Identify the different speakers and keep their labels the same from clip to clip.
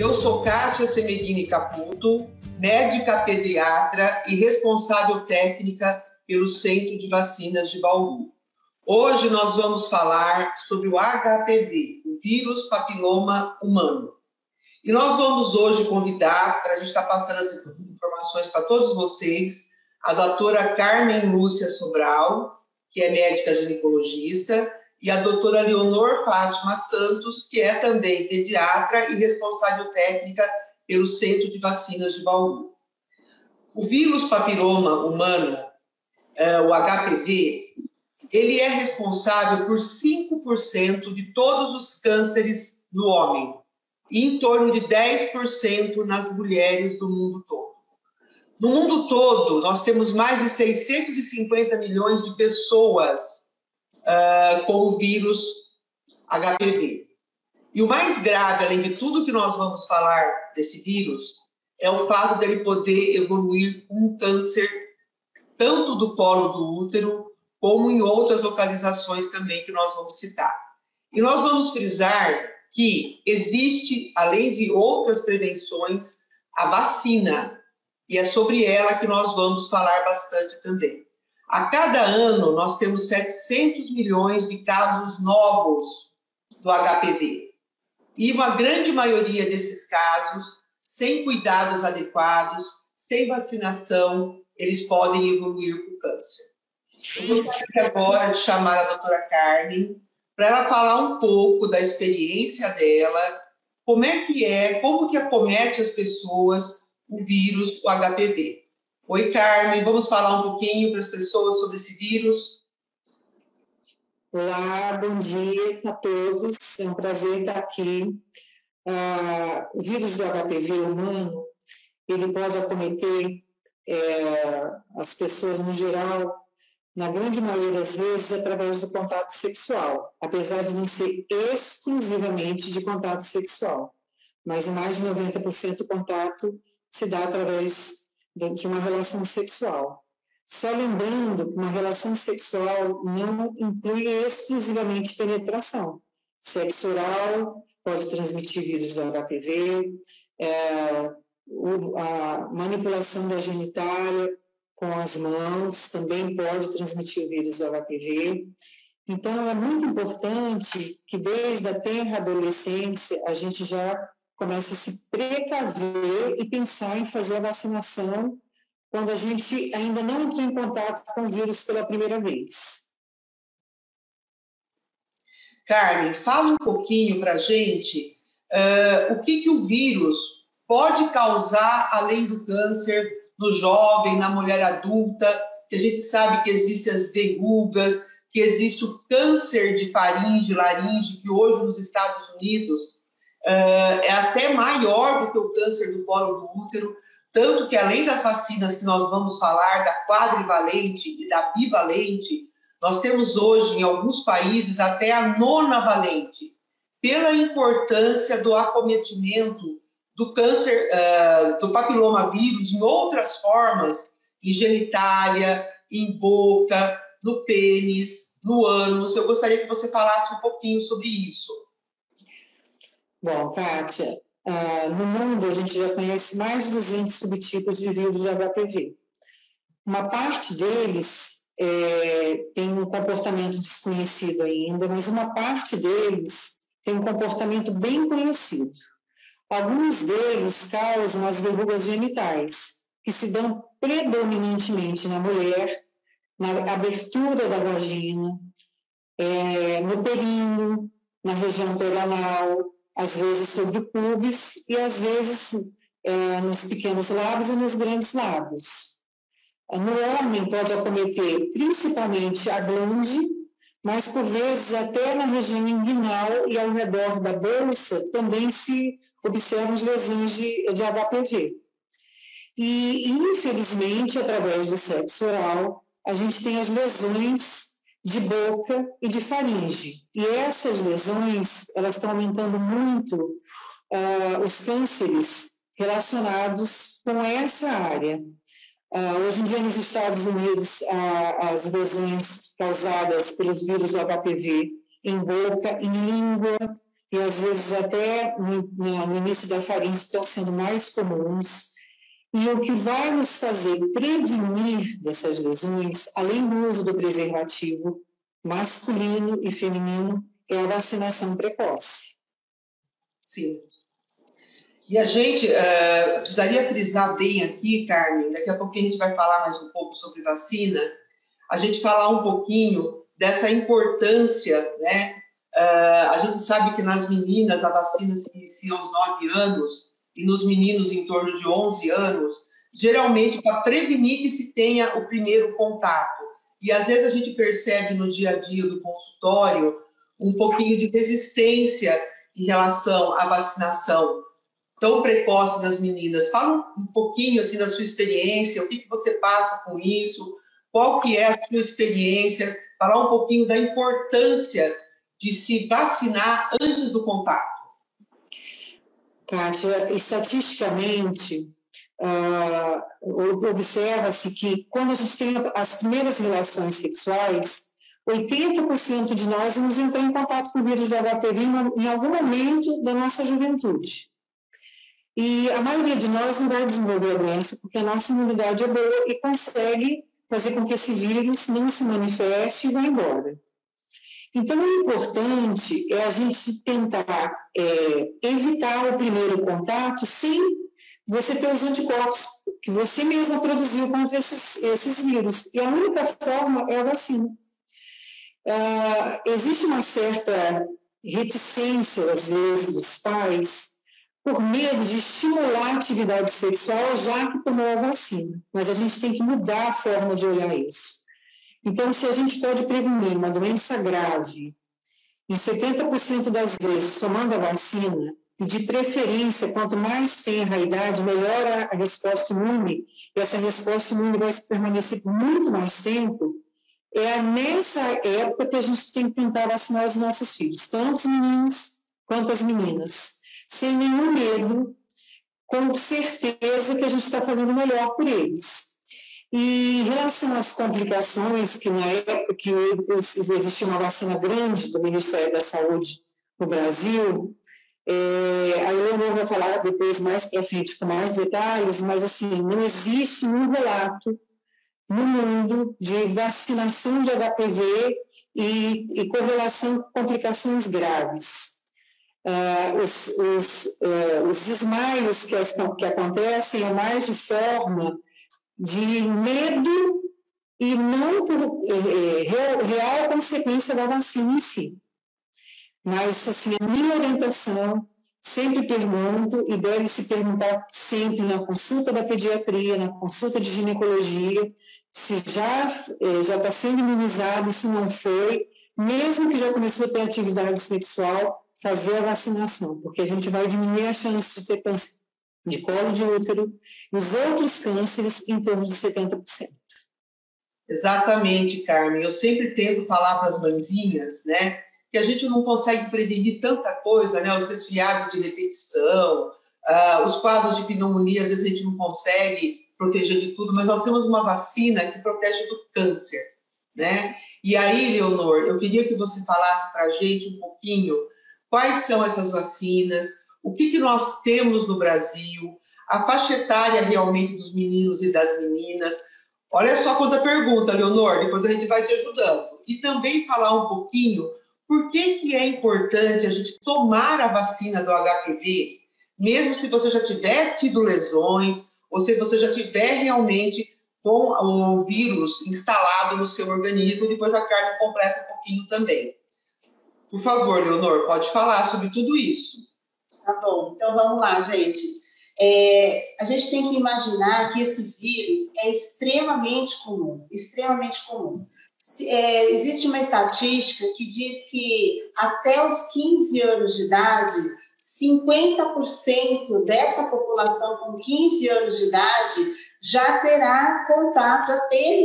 Speaker 1: Eu sou Kátia Semedini Caputo, médica pediatra e responsável técnica pelo Centro de Vacinas de Bauru. Hoje nós vamos falar sobre o HPV, o vírus papiloma humano. E nós vamos hoje convidar, para a gente estar passando as informações para todos vocês, a doutora Carmen Lúcia Sobral, que é médica ginecologista, e a doutora Leonor Fátima Santos, que é também pediatra e responsável técnica pelo Centro de Vacinas de Bauru. O vírus papiloma humano, o HPV, ele é responsável por 5% de todos os cânceres no homem e em torno de 10% nas mulheres do mundo todo. No mundo todo, nós temos mais de 650 milhões de pessoas com o vírus HPV. E o mais grave, além de tudo que nós vamos falar desse vírus, é o fato dele poder evoluir com um câncer tanto do colo do útero como em outras localizações também que nós vamos citar. E nós vamos frisar que existe, além de outras prevenções, a vacina, e é sobre ela que nós vamos falar bastante também. A cada ano, nós temos 700 milhões de casos novos do HPV. E uma grande maioria desses casos, sem cuidados adequados, sem vacinação, eles podem evoluir para o câncer. Eu gostaria agora de chamar a doutora Carmen para ela falar um pouco da experiência dela, como que acomete as pessoas o vírus, o HPV. Oi, Carmen, vamos falar um pouquinho para as pessoas sobre esse vírus?
Speaker 2: Olá, bom dia a todos, é um prazer estar aqui. O vírus do HPV humano, ele pode acometer as pessoas no geral, na grande maioria das vezes, através do contato sexual, apesar de não ser exclusivamente de contato sexual, mas mais de 90% do contato se dá através de uma relação sexual. Só lembrando que uma relação sexual não inclui exclusivamente penetração. Sexo oral pode transmitir vírus do HPV, a manipulação da genitália com as mãos também pode transmitir o vírus do HPV. Então, é muito importante que desde a tenra adolescência a gente já comece a se precaver e pensar em fazer a vacinação quando a gente ainda não entrou em contato com o vírus pela primeira vez.
Speaker 1: Carmen, fala um pouquinho para a gente o que o vírus pode causar além do câncer no jovem, na mulher adulta, que a gente sabe que existem as verrugas, que existe o câncer de faringe, laringe, que hoje nos Estados Unidos é até maior do que o câncer do colo do útero, tanto que além das vacinas que nós vamos falar, da quadrivalente e da bivalente, nós temos hoje em alguns países até a nonavalente, pela importância do acometimento do câncer do papilomavírus em outras formas, em genitália, em boca, no pênis, no ânus. Eu gostaria que você falasse um pouquinho sobre isso.
Speaker 2: Bom, Kátia, no mundo a gente já conhece mais de 200 subtipos de vírus de HPV. Uma parte deles tem um comportamento desconhecido ainda, mas uma parte deles tem um comportamento bem conhecido. Alguns deles causam as verrugas genitais, que se dão predominantemente na mulher, na abertura da vagina, no períneo, na região perianal, às vezes sobre o púbis e às vezes nos pequenos lábios e nos grandes lábios. No homem pode acometer principalmente a glande, mas por vezes até na região inguinal e ao redor da bolsa também se observam as lesões de HPV. E, infelizmente, através do sexo oral, a gente tem as lesões de boca e de faringe. E essas lesões, elas estão aumentando muito os cânceres relacionados com essa área. Hoje em dia, nos Estados Unidos, as lesões causadas pelos vírus do HPV em boca, em língua, e às vezes até no início da faringe estão sendo mais comuns. E o que vai nos fazer prevenir dessas lesões, além do uso do preservativo masculino e feminino, é a vacinação precoce.
Speaker 1: Sim. E a gente precisaria frisar bem aqui, Carmen, daqui a pouco a gente vai falar mais um pouco sobre vacina, a gente falar um pouquinho dessa importância, né? A gente sabe que nas meninas a vacina se inicia aos 9 anos e nos meninos em torno de 11 anos, geralmente para prevenir que se tenha o primeiro contato. E às vezes a gente percebe no dia a dia do consultório um pouquinho de resistência em relação à vacinação tão precoce das meninas. Fala um pouquinho assim da sua experiência, o que você passa com isso, qual que é a sua experiência, falar um pouquinho da importância de se vacinar antes do contato.
Speaker 2: Kátia, estatisticamente, observa-se que quando a gente tem as primeiras relações sexuais, 80% de nós vamos entrar em contato com o vírus do HPV em algum momento da nossa juventude. E a maioria de nós não vai desenvolver a doença porque a nossa imunidade é boa e consegue fazer com que esse vírus não se manifeste e vá embora. Então, o importante é a gente tentar evitar o primeiro contato sem você ter os anticorpos que você mesma produziu contra esses vírus. E a única forma é a vacina. Existe uma certa reticência, às vezes, dos pais, por medo de estimular a atividade sexual já que tomou a vacina. Mas a gente tem que mudar a forma de olhar isso. Então, se a gente pode prevenir uma doença grave, em 70% das vezes tomando a vacina, e de preferência, quanto mais tenra a idade, melhor a resposta imune, e essa resposta imune vai permanecer por muito mais tempo, é nessa época que a gente tem que tentar vacinar os nossos filhos, tanto os meninos quanto as meninas, sem nenhum medo, com certeza que a gente está fazendo o melhor por eles. E em relação às complicações, que na época que existia uma vacina grande do Ministério da Saúde no Brasil, a Eleonora vai falar depois mais para frente com mais detalhes, mas assim, não existe um relato no mundo de vacinação de HPV e correlação com complicações graves. Os desmaios que acontecem é mais de forma de medo e não por real consequência da vacina em si. Mas, assim, a minha orientação, sempre pergunto, e deve se perguntar sempre na consulta da pediatria, na consulta de ginecologia, se já está sendo imunizado e se não foi, mesmo que já começou a ter atividade sexual, fazer a vacinação, porque a gente vai diminuir a chance de ter câncer de colo de útero e os outros cânceres em torno de 70%.
Speaker 1: Exatamente, Carmen. Eu sempre tento falar para as mãezinhas, né, que a gente não consegue prevenir tanta coisa, né, os resfriados de repetição, os quadros de pneumonia, às vezes a gente não consegue proteger de tudo, mas nós temos uma vacina que protege do câncer, né? E aí, Leonor, eu queria que você falasse para a gente um pouquinho quais são essas vacinas, o que nós temos no Brasil, a faixa etária realmente dos meninos e das meninas. Olha só quanta pergunta, Leonor, depois a gente vai te ajudando. E também falar um pouquinho por que é importante a gente tomar a vacina do HPV, mesmo se você já tiver tido lesões, ou se você já tiver realmente com o vírus instalado no seu organismo, depois a Carmen completa um pouquinho também. Por favor, Leonor, pode falar sobre tudo isso.
Speaker 3: Tá bom, então vamos lá, gente. A gente tem que imaginar que esse vírus é extremamente comum, extremamente comum. Existe uma estatística que diz que até os 15 anos de idade, 50% dessa população com 15 anos de idade já teve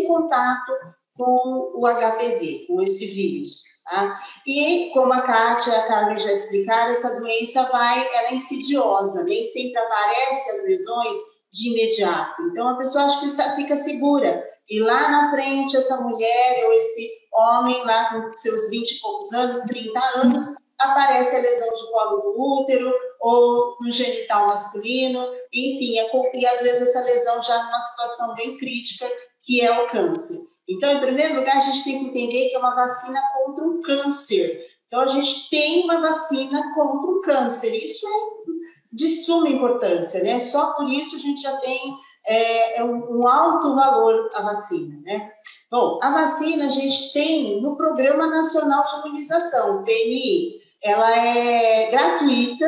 Speaker 3: contato com o HPV, com esse vírus. Tá? E, como a Kátia e a Carmen já explicaram, essa doença ela é insidiosa, nem sempre aparece as lesões de imediato. Então, a pessoa acha que fica segura. E lá na frente, essa mulher ou esse homem lá com seus 20 e poucos anos, 30 anos, aparece a lesão de colo do útero ou no genital masculino, enfim, e às vezes essa lesão já numa situação bem crítica, que é o câncer. Então, em primeiro lugar, a gente tem que entender que é uma vacina contra um câncer. Então, a gente tem uma vacina contra o câncer. Isso é de suma importância, né? Só por isso a gente já tem um alto valor a vacina, né? Bom, a vacina a gente tem no Programa Nacional de Imunização, o PNI. Ela é gratuita,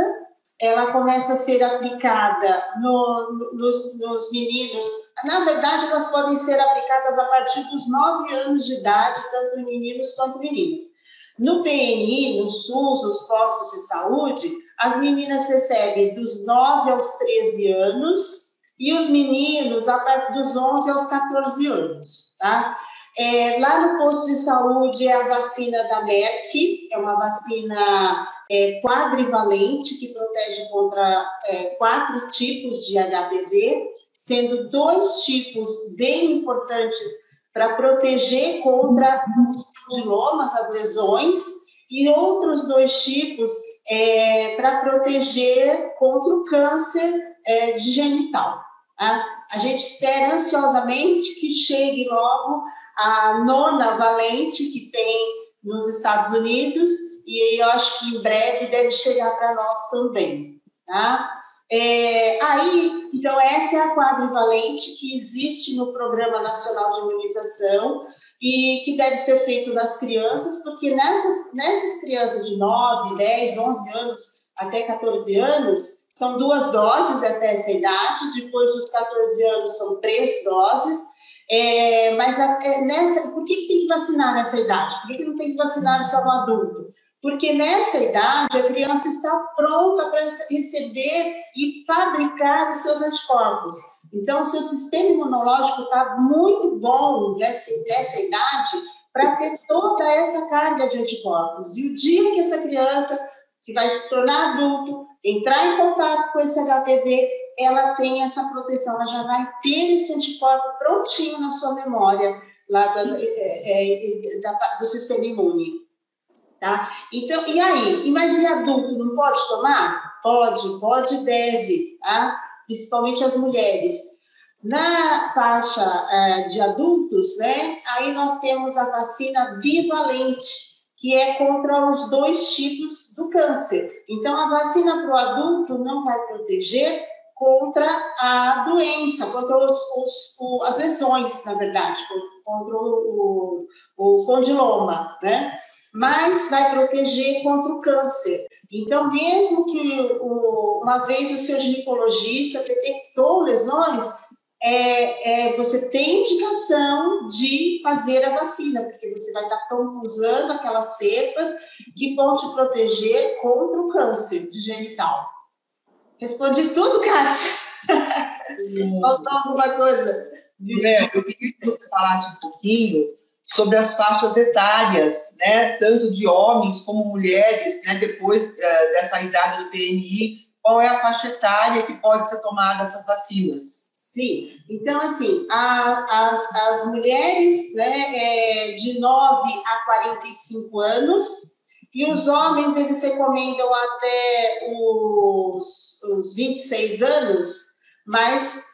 Speaker 3: ela começa a ser aplicada nos meninos. Na verdade, elas podem ser aplicadas a partir dos 9 anos de idade, tanto em meninos quanto meninas. No PNI, no SUS, nos postos de saúde, as meninas recebem dos 9 aos 13 anos e os meninos a partir dos 11 aos 14 anos, tá? Lá no posto de saúde é a vacina da Merck, é uma vacina quadrivalente que protege contra 4 tipos de HPV, sendo 2 tipos bem importantes para proteger contra os condilomas, as lesões, e outros 2 tipos para proteger contra o câncer de genital. Tá? A gente espera ansiosamente que chegue logo a 9ª valente que tem nos Estados Unidos, e eu acho que em breve deve chegar para nós também. Tá? Então, essa é a quadrivalente que existe no Programa Nacional de Imunização e que deve ser feito nas crianças, porque nessas crianças de 9, 10, 11 anos até 14 anos, são 2 doses até essa idade, depois dos 14 anos são 3 doses, por que tem que vacinar nessa idade? Por que não tem que vacinar só no adulto? Porque nessa idade a criança está pronta para receber e fabricar os seus anticorpos. Então, o seu sistema imunológico está muito bom nessa idade para ter toda essa carga de anticorpos. E o dia que essa criança, que vai se tornar adulto, entrar em contato com esse HPV, ela tem essa proteção, ela já vai ter esse anticorpo prontinho na sua memória lá do sistema imune. Tá? Então, e aí? Mas e adulto, não pode tomar? Pode e deve, tá? Principalmente as mulheres. Na faixa de adultos, né, aí nós temos a vacina bivalente, que é contra os 2 tipos do câncer. Então, a vacina para o adulto não vai proteger contra a doença, contra as lesões, na verdade, contra o condiloma, né? Mas vai proteger contra o câncer. Então, mesmo que uma vez o seu ginecologista detectou lesões, você tem indicação de fazer a vacina, porque você vai estar usando aquelas cepas que vão te proteger contra o câncer de genital. Respondi tudo, Kátia? Faltou alguma coisa?
Speaker 1: Eu queria que você falasse um pouquinho sobre as faixas etárias, né, tanto de homens como mulheres, né, depois dessa idade do PNI, qual é a faixa etária que pode ser tomada essas vacinas?
Speaker 3: Sim, então assim, as mulheres, né, de 9 a 45 anos, e os homens eles recomendam até os 26 anos, mas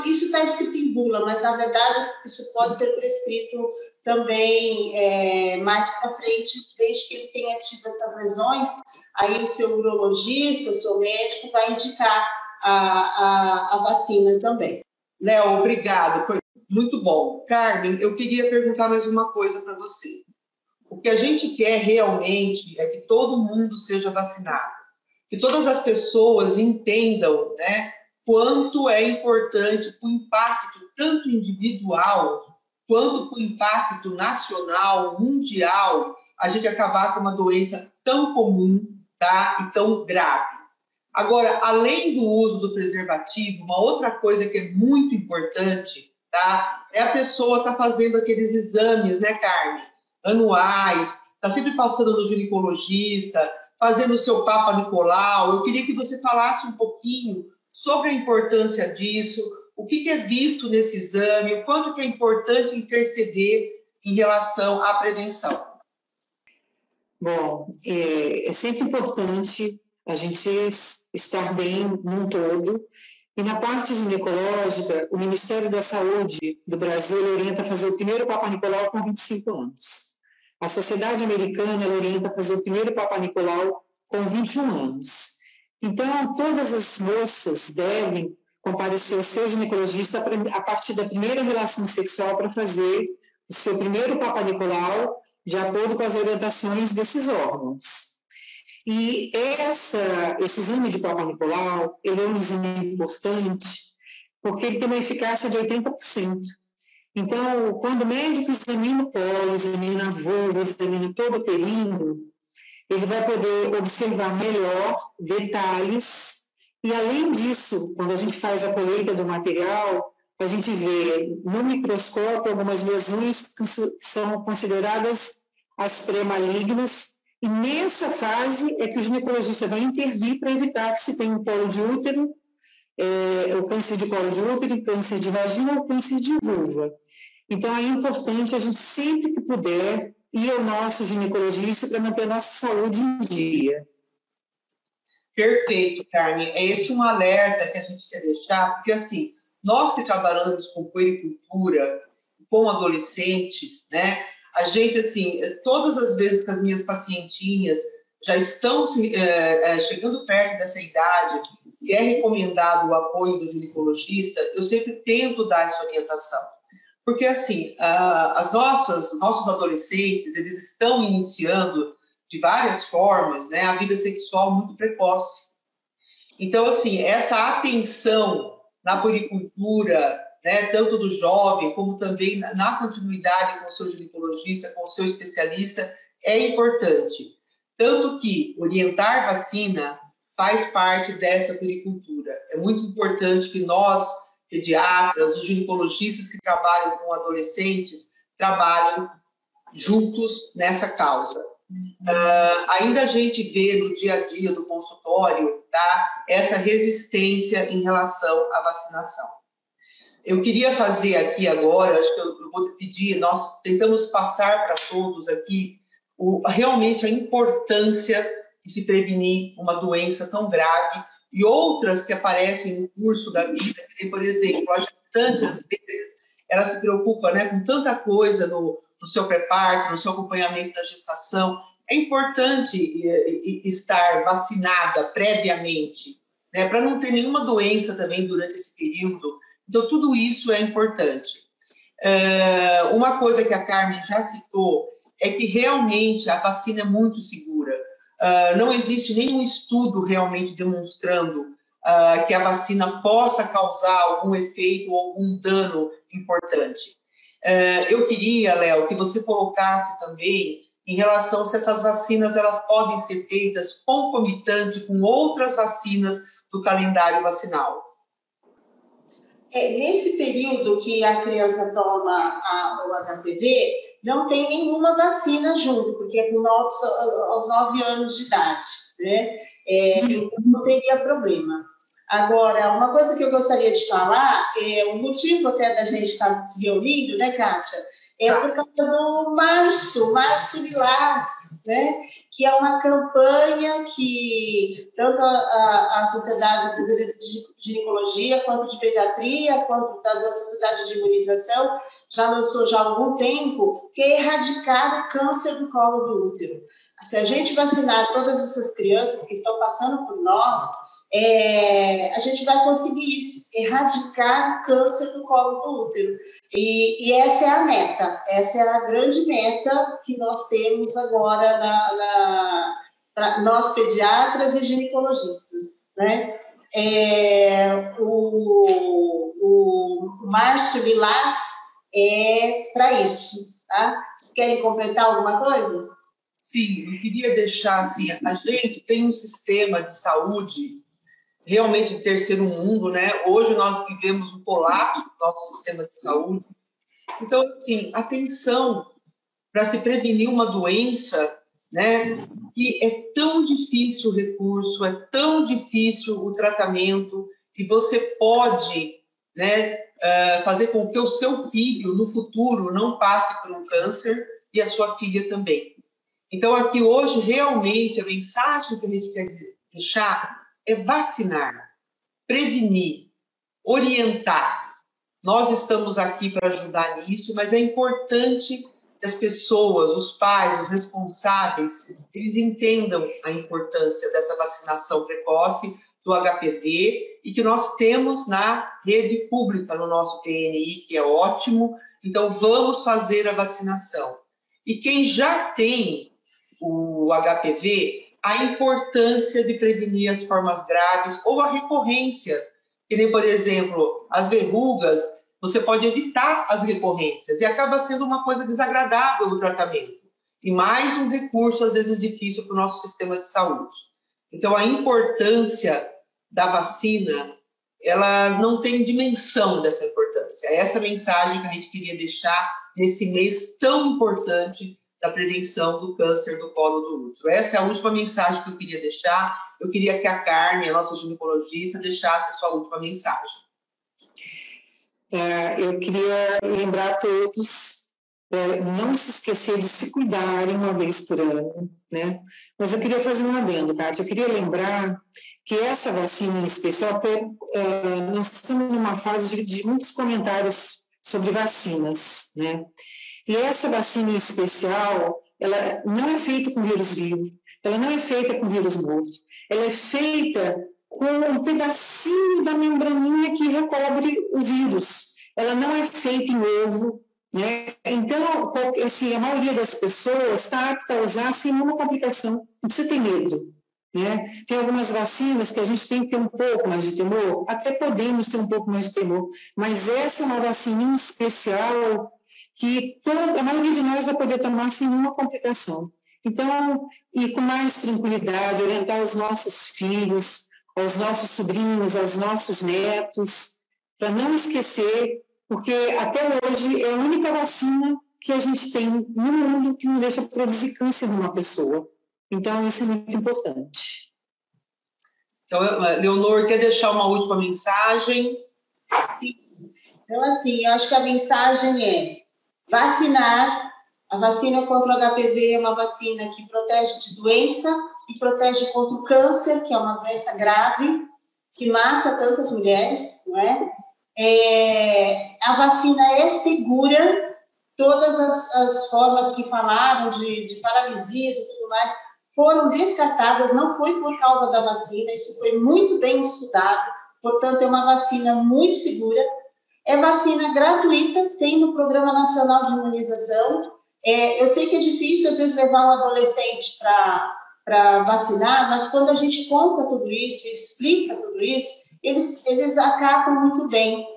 Speaker 3: isso está escrito em bula, mas na verdade isso pode ser prescrito também mais para frente, desde que ele tenha tido essas lesões, aí o seu urologista, o seu médico vai indicar a vacina também.
Speaker 1: Léo, obrigado, foi muito bom. Carmen, eu queria perguntar mais uma coisa para você. O que a gente quer realmente é que todo mundo seja vacinado, que todas as pessoas entendam, né, quanto é importante o impacto tanto individual quanto o impacto nacional, mundial, a gente acabar com uma doença tão comum, tá, e tão grave. Agora, além do uso do preservativo, uma outra coisa que é muito importante, tá, é a pessoa estar fazendo aqueles exames, né, Carmen, anuais, está sempre passando no ginecologista, fazendo o seu Papa Nicolau. Eu queria que você falasse um pouquinho sobre a importância disso, o que é visto nesse exame, o quanto que é importante interceder em relação à prevenção.
Speaker 2: Bom, é sempre importante a gente estar bem num todo. E na parte ginecológica, o Ministério da Saúde do Brasil orienta a fazer o primeiro Papa Nicolau com 25 anos. A Sociedade Americana orienta a fazer o primeiro Papa Nicolau com 21 anos. Então, todas as moças devem comparecer ao seu ginecologista a partir da primeira relação sexual para fazer o seu primeiro Papa Nicolau de acordo com as orientações desses órgãos. E esse exame de Papa Nicolau, ele é um exame importante porque ele tem uma eficácia de 80%. Então, quando o médico examina o colo, examina a vulva, examina todo o períneo, ele vai poder observar melhor detalhes. E, além disso, quando a gente faz a colheita do material, a gente vê no microscópio algumas lesões que são consideradas as pré-malignas, e nessa fase é que o ginecologista vai intervir para evitar que se tenha um colo de útero, o câncer de colo de útero, o câncer de vagina ou câncer de vulva. Então, é importante a gente, sempre que puder, ir ao nosso ginecologista para manter a nossa saúde em dia.
Speaker 1: Perfeito, Carmen. É esse um alerta que a gente quer deixar, porque, assim, nós que trabalhamos com puericultura, com adolescentes, né, a gente, assim, todas as vezes que as minhas pacientinhas já estão chegando perto dessa idade e é recomendado o apoio do ginecologista, eu sempre tento dar essa orientação. Porque, assim, nossos adolescentes, eles estão iniciando de várias formas, né, a vida sexual muito precoce. Então, assim, essa atenção na puericultura, né, tanto do jovem como também na continuidade com o seu ginecologista, com o seu especialista, é importante. Tanto que orientar vacina faz parte dessa puericultura. É muito importante que nós, pediatras, os ginecologistas que trabalham com adolescentes, trabalhem juntos nessa causa. Ainda a gente vê no dia a dia do consultório, tá, essa resistência em relação à vacinação. Eu queria fazer aqui agora, acho que eu vou te pedir, nós tentamos passar para todos aqui realmente a importância de se prevenir uma doença tão grave e outras que aparecem no curso da vida, que, por exemplo, a gestante, às vezes, ela se preocupa, né, com tanta coisa no seu pré-parto, no seu acompanhamento da gestação. É importante estar vacinada previamente, né, para não ter nenhuma doença também durante esse período. Então, tudo isso é importante. Uma coisa que a Carmen já citou é que realmente a vacina é muito segura. Não existe nenhum estudo realmente demonstrando que a vacina possa causar algum efeito ou algum dano importante. Eu queria, Léo, que você colocasse também em relação se essas vacinas elas podem ser feitas concomitante com outras vacinas do calendário vacinal.
Speaker 3: Nesse período que a criança toma o HPV, não tem nenhuma vacina junto, porque é aos 9 anos de idade, né? Não teria problema. Agora, uma coisa que eu gostaria de falar, o motivo até da gente estar se reunindo, né, Kátia, é por causa do Março Lilás, né? Que é uma campanha que tanto a Sociedade Brasileira de Ginecologia, quanto de Pediatria, quanto da Sociedade de Imunização, já lançou já há algum tempo, que é erradicar o câncer do colo do útero. Se a gente vacinar todas essas crianças que estão passando por nós, a gente vai conseguir isso, erradicar o câncer do colo do útero. E essa é a meta, essa é a grande meta que nós temos agora nós pediatras e ginecologistas, né? O Março Lilás é para isso, tá? Vocês querem completar alguma coisa?
Speaker 1: Sim, eu queria deixar assim, a gente tem um sistema de saúde realmente de terceiro mundo, né? Hoje nós vivemos um colapso do nosso sistema de saúde. Então, assim, atenção para se prevenir uma doença, né? Que é tão difícil o recurso, é tão difícil o tratamento, que você pode, né, fazer com que o seu filho, no futuro, não passe por um câncer e a sua filha também. Então, aqui hoje, realmente, a mensagem que a gente quer deixar é vacinar, prevenir, orientar. Nós estamos aqui para ajudar nisso, mas é importante que as pessoas, os pais, os responsáveis, eles entendam a importância dessa vacinação precoce do HPV e que nós temos na rede pública, no nosso PNI, que é ótimo. Então, vamos fazer a vacinação. E quem já tem o HPV, a importância de prevenir as formas graves ou a recorrência, que nem, por exemplo, as verrugas, você pode evitar as recorrências e acaba sendo uma coisa desagradável o tratamento. E mais um recurso, às vezes, difícil para o nosso sistema de saúde. Então, a importância da vacina, ela não tem dimensão dessa importância. É essa mensagem que a gente queria deixar nesse mês tão importante da prevenção do câncer do colo do útero. Essa é a última mensagem que eu queria deixar. Eu queria que a Carmen, a nossa ginecologista, deixasse a sua última mensagem.
Speaker 2: Eu queria lembrar a todos não se esquecer de se cuidarem uma vez por ano, né? Mas eu queria fazer um adendo, Kátia. Eu queria lembrar que essa vacina em especial, nós estamos numa fase de muitos comentários sobre vacinas, né? E essa vacina em especial, ela não é feita com vírus vivo, ela não é feita com vírus morto, ela é feita com um pedacinho da membraninha que recobre o vírus. Ela não é feita em ovo, né? Então, a maioria das pessoas está apta a usar sem nenhuma complicação, não precisa ter medo, né? Tem algumas vacinas que a gente tem que ter um pouco mais de temor, até podemos ter um pouco mais de temor, mas essa é uma vacina especial que a maioria de nós vai poder tomar sem nenhuma complicação. Então, e com mais tranquilidade, orientar os nossos filhos, aos nossos sobrinhos, aos nossos netos, para não esquecer, porque até hoje é a única vacina que a gente tem no mundo que não deixa produzir câncer numa pessoa. Então, isso é muito importante.
Speaker 1: Então, Leonor, quer deixar uma última mensagem?
Speaker 3: Sim. Então, assim, eu acho que a mensagem é vacinar. A vacina contra o HPV é uma vacina que protege de doença e protege contra o câncer, que é uma doença grave, que mata tantas mulheres, não é? A vacina é segura, todas as formas que falaram de paralisias e tudo mais foram descartadas, não foi por causa da vacina, isso foi muito bem estudado, portanto é uma vacina muito segura, é vacina gratuita, tem no Programa Nacional de Imunização. Eu sei que é difícil às vezes levar um adolescente para vacinar, mas quando a gente conta tudo isso, explica tudo isso, eles acatam muito bem.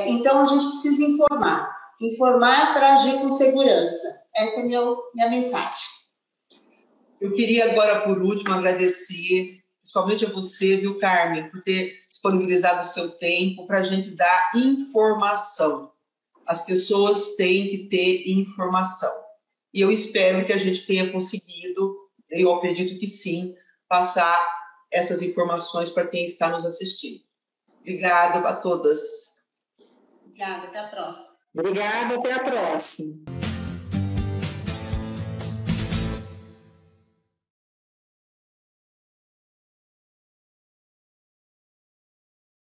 Speaker 3: Então, a gente precisa informar para agir com segurança. Essa é a minha mensagem.
Speaker 1: Eu queria agora, por último, agradecer, principalmente a você, viu, Carmen, por ter disponibilizado o seu tempo para a gente dar informação. As pessoas têm que ter informação. E eu espero que a gente tenha conseguido, eu acredito que sim, passar essas informações para quem está nos assistindo. Obrigada a todas.
Speaker 3: Obrigada, até a próxima.
Speaker 2: Obrigada, até a próxima.